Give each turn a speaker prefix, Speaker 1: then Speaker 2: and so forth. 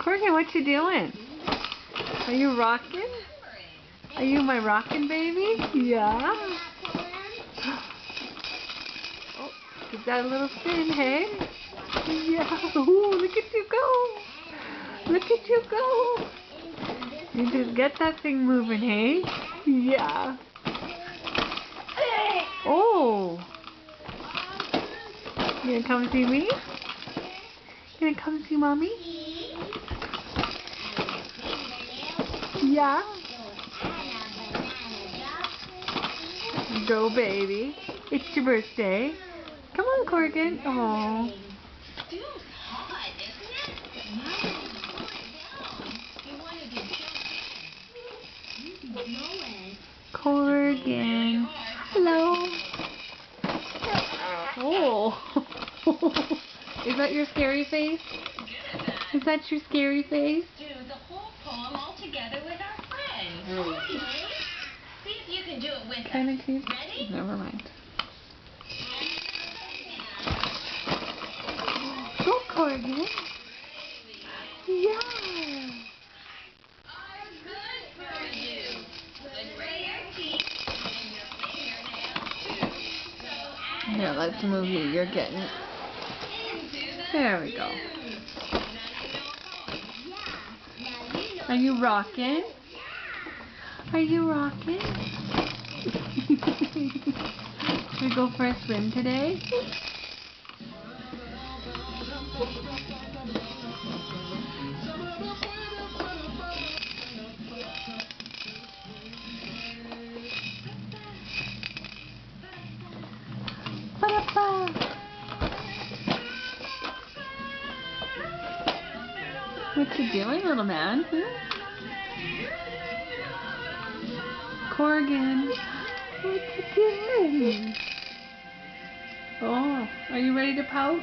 Speaker 1: Courtney, what you doing? Are you rocking? Are you my rocking baby? Yeah. Oh, you got a little spin, hey? Yeah. Ooh, look at you go. Look at you go. You just get that thing moving, hey? Yeah. Oh. You gonna come see me? You gonna come see mommy? Yeah. Go, baby. It's your birthday. Come on, Corgan. Oh. Corgan. Hello. Oh. Is that your scary face? Is that your scary face?
Speaker 2: Do the whole poem all together with our friends. Okay. See if you can do it with
Speaker 1: Kind
Speaker 2: us.
Speaker 1: of cute.
Speaker 2: Ready?
Speaker 1: Never mind. Go, Corgan. Yeah.
Speaker 2: Good for you. Good for your teeth and your fingernails too. So
Speaker 1: Here, let's move you. You're getting it. There we go. Are you rocking? Are you rocking? Should we go for a swim today? Ba-da-ba. What you doing, little man? Corgan, what you doing? Oh, are you ready to pout?